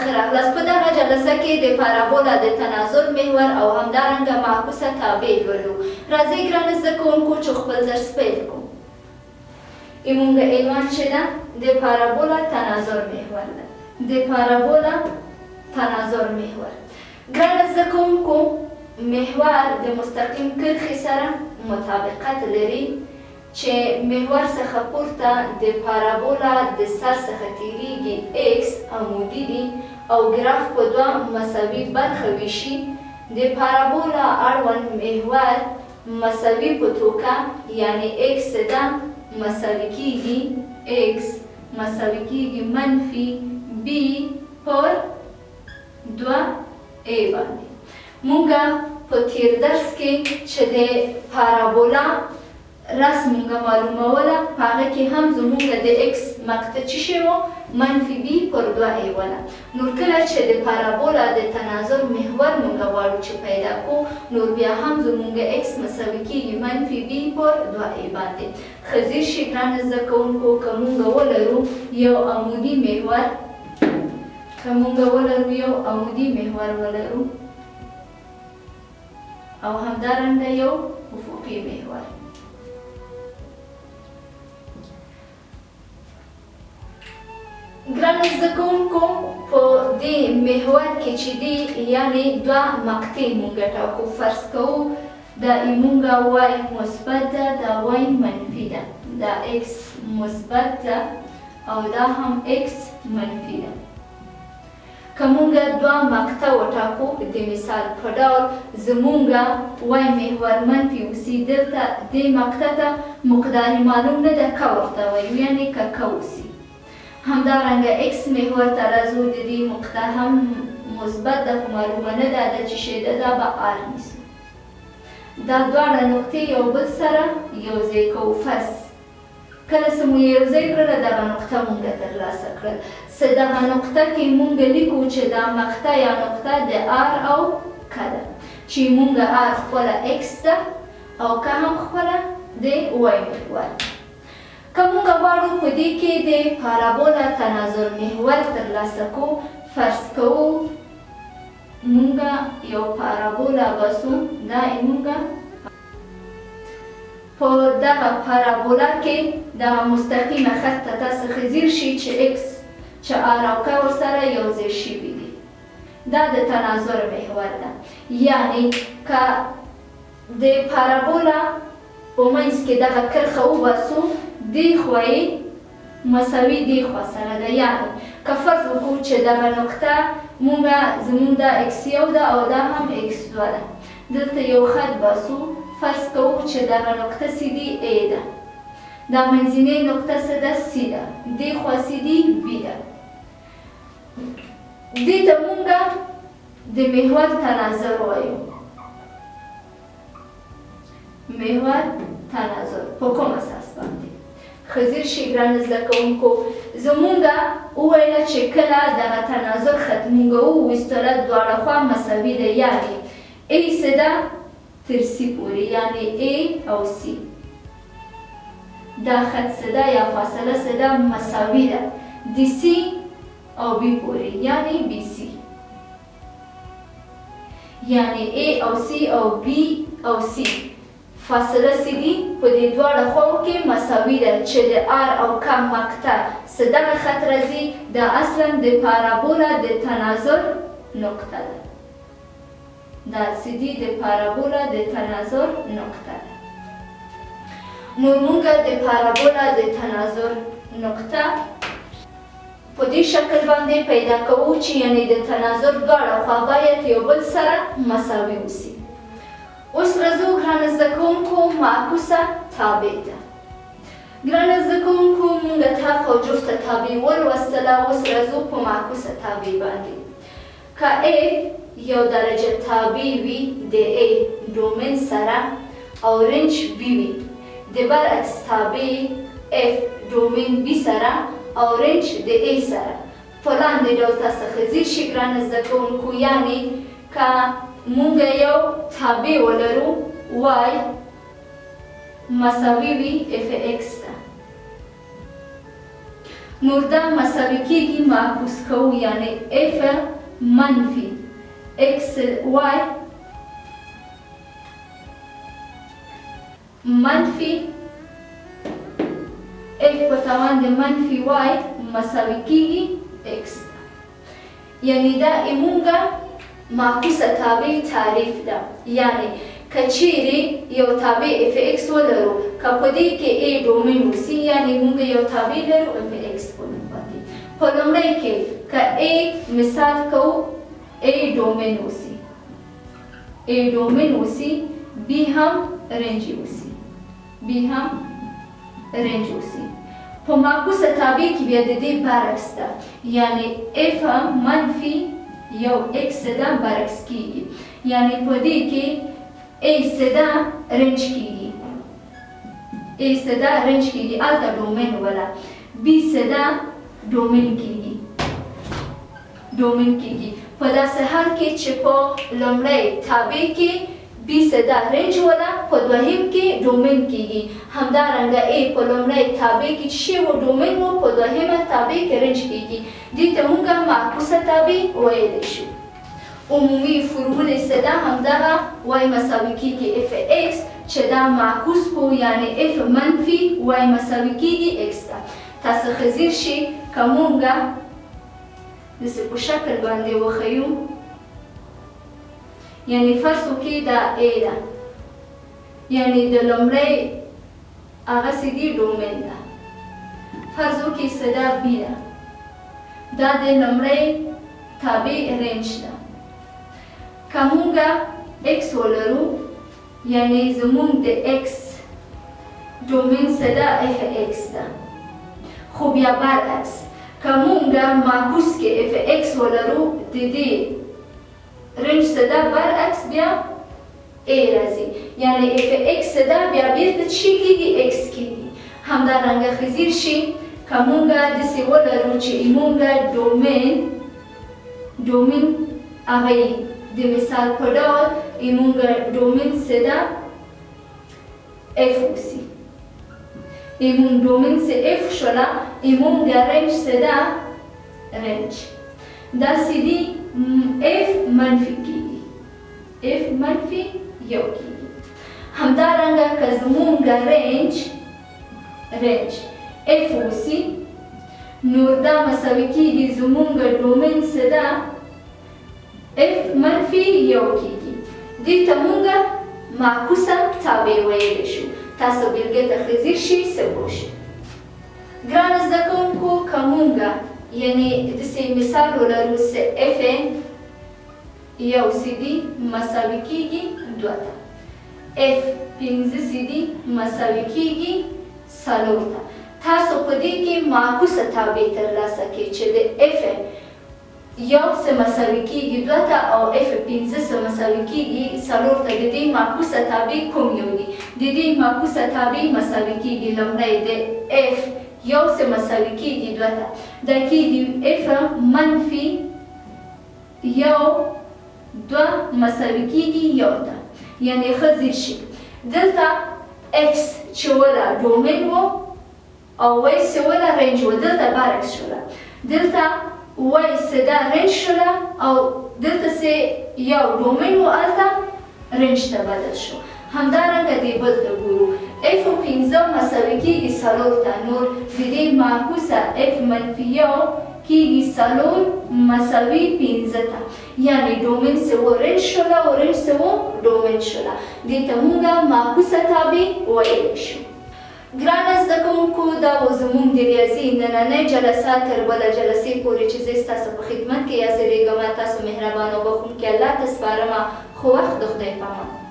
ښه راغلاست. په دغه جلسه کې د پارابولا د تناظر محور او همدارنګه معکوسه تابع لولو. راځئ ګرانو زده کوونکو چې خپل درس پیل کړو. زموږ عنوان چې ده د پارابولا تناظر محور ده. د پارابولا تناظر محور. ګرانو زده کوونکو، محور د مستقیم کرښې سره مطابقت لري چې محور څخه پورته د پارابولا د سر څخه تیریږي ایکس عمودي دي او ګراف په دوه مساوي برخه ویشي. د پارابولا اړوند محور مساوي په توګه یعنی ایکس ده مساوي کیږي ایکس مساوي کیږي منفي بی پر 2a باندې. مونږه په تیر درس کې چې د پارابولا رسم مونږه معلوموله، په هغه کې هم زمونږ د ایکس مقطع څه شی و؟ منفي بی پر 2a وله. نور کله چې د پارابولا د تناظر محور مونږه غواړو چې پیدا کړو، نور بیا هم زمونږ ایکس مساوي کیږي منفي بی پر 2a باندې. ښه ځیر شئ ګرانو زده کوونکو، که مونږه ولرو یو عمودي محور ولرو او همدارنګه یو افقي محور. ګرانو زده کوونکو، په دې محور کې چې دی یعنې دوه مقطع مونږه ټاکو. فرض کوو دا مونږه وای مثبت ده، دا وای منفي ده، دا ایکس مثبت ده او دا هم ایکس منفي ده. که مونږه دوه مقطع وټاکو د مثال په ډول، زمونږه وای محور منفي اوسي، دلته دې مقطع ته مقدار معلوم نه ده، که ورته وایو یعنې که اوسي. همدارنګه ایکس محور ته راځو، د دې مقطع هم مثبت ده خو معلومه نه ده دا چې شی ده، دا به آر نیسو. دا دواړه نقطې یو بل سره یو ځای کوو. فرض کله چې مو یو ځای کړله دغه نقطه مونږه ترلاسه کړل. څه دغه نقطه کې مونږ لیکو چې دا مقطع یا نقطه د آر او که ده، چې مونږه آر خپله ایکس ده او که هم خپله د وای محور. که مونږ غواړو په دې کې د پارابولا تناظر محور ترلاسه کړو، فرض کوو مونږه یو پارابولا باسو. دا مونږه په دغه پارابولا کې دغه مستقیمه خط ته تاسو ښه ځیر شئ چې ایکس چې آر او که ورسره یو ځای شوي دي. دا د تناظر محور ده. یعنې که د پارابولا په منځ کې دغه کرښه وباسو، دې خوا یې مساوي دې خوا سره ده. یعنې که فرض وکړو چې دغه نقطه زمونږ دا ایکس یو ده او دا هم ایکس دوه ده، دلته یو خط باسو. فرض کوو چې دغه نقطه سی دي ای ده، دا منځنۍ نقطه څه ده؟ سی ده، دې خوا سی دي بی ده. دې ته مونږه د محور تناظر وایو. محور تناظر په کوم اساس باندې؟ ښه ځیر شئ ګرانو زده کوونکو، زمونږه وویله چې کله دغه تناظر خط مونږه وویستله دواړه خوا مساوي ده، یعنې ای څه ده؟ تر سی پورې، یعنې ای او سی. دا خط څه ده یا فاصله څه ده؟ مساوي ده د سی او بی پورې، یعنې بی سی. یعنې ای او سی او بی او سی فاصله سی دي په دې دواړه خواو کې مساوي ده، چې د آر او که مقطع څه دغه خط راځي، دا اصلا د پارابولا د تناظر نقطه ده. دا څه دي؟ د پارابولا د تناظر نقطه ده. نو مونږه د پارابولا د تناظر نقطه په دې شکل باندې پیدا کوو چې یعنې د تناظر دواړه خوا باید یو بل سره مساوي اوسي. اوس راځو ګرانو زده کوونکو، معکوسه تابع ده. ګرانو زده کوونکو، مونږه طاق او جفته تابع ولوستله. اوس راځو په معکوسه تابع باندې. که ا یو درجه تابع وي د ا ډومین سره او رنج بی وي، د برعکس تابع اف ډومین بی سره او رنج د ا سره، په لاندې ډول تاسو ښه ځیر شئ ګرانو زده کوونکو. یعنې که مونږه یو تابع ولرو وای مساوي وي اف ایکس ته، نور دا مساوي کېږي معکوس کوو یعنې اف منفي اکس وای منفي اف په توان د منفي وای مساوي کېږي اکس. یعنې دا ایمونګه معکوسه تابع تعریف ده. یعنې که چیرې یو تابع اف اکس ولرو که په دې کې ای ډومین وسي یعنې موږ یو تابع لرو اف اکس په نوم باندې. په لومړی کې که ای مثال کوو ای ډومین وسي ای ډومین وسي بي هم رنج وسي بي هم رنج وسي. په معکوسه تابع کې بیا د دې برعکس ده. یعنې اف منفي یو اکس ده برعکس کېږي. یعنې په دې کې ای صدا رنج کېږي ای صدا رنج کېږي هلته ډومین وله بي صدا ډومین کېږي په داسې حال کې چې په لومړی تابع کې بي صدا رنج وله په دوهم کې ډومین کېږي. همدارنګه ای په لومړی تابع کې چې شی و ډومین و په دوهمه تابع کې رنج کېږي. دې ته موږ معکوسه تابع ویلی شو. عمومي فورمول صدا همدغه وای مساوي کېږي اف اکس چې دا معکوس کو یعنې اف منفي وای مساوي کېږي اکس ته. تاسو ښه ځیر شئ که موږ داسې په شکل باندې وښیو یعنې فرض وکړئ دا ای ده یعنې د لومړی هغسې دي ډومین ده. فرض وکړئ صدا بي ده دا د لومړی تابع رنج ده. که موږ اکس ولرو یعنې زموږ د اکس ډومین صدا اف اکس ده. خو بیا برعکس که موږ معکوس کې اف اکس ولرو د دې رنج صدا برعکس بیا ای راځي. یعنې اف اکس صدا بیا بیرته چی کېږي اکس کېږي. همدارنګه ښه ځیر شئ که موږ داسې ولرو چې موږ ډومین هغه د مثال په ډول موږ ډومین صدا اف وسي موږ ډومین سه اف شوله موږ رنج صدا رنج داسې دي اف منفي کېږي اف منفي یو کېږي. همدارنګه که زموږ رنج اف وسي نور دا مساوي کېږي زموږ ډومین صدا اف منفي یو کېږي. دې ته موږ معکوسه تابع ویلی شو. تاسو بېلګې ته ښه ځیر شئ څه پوه شئ. ګرانو زده کوونکو که موږ یعنې داسې مثال ولرو چې اف یو سي مساوي کېږي دوه ته اف پنځه سي مساوي کېږي څلور ته. تاسو په دې کې معکوسه تابع ترلاسه کړئ چې د اف یو څه مساوي کېږي دوه ته او اف پنځه څه مساوي کېږي څلور ته. د دې معکوسه تابع کوم یو دي؟ د دې معکوسه تابع مساوي کېږي لومړی د اف یو څه مساوي کېږي دوه ته دا کېږي اف منفي یو دوه مساوي کېږي یو ته. یعنې ښه ځیر شئ دلته اکس چې وله ډومین و او وای چې وله رنج و دلته برعکس شوله. دلته وای صدا رنج شوله او دلته چې یو ډومین و هلته رنج ته بدل شو. همدارنګه دې بل ته ګورو اف پنځه مساوي کېږي څلور ته. نور د دې معکوسه اف منفي یو کېږي څلور مساوي پنځه ته. یعنې ډومین چې و رنج شوله او رنج چې و ډومین شوله. دې ته موږ معکوسه تابع ویلی شو. ګرانه زده کوونکو دا و زموږ د ریاضي نننۍ جلسه تر بله جلسې پورې چې زه ستاسو په خدمت کې حاضرېږم. تاسو مهربان او بخښونکي الله ته سپارم. خو وخت د خدای په امان.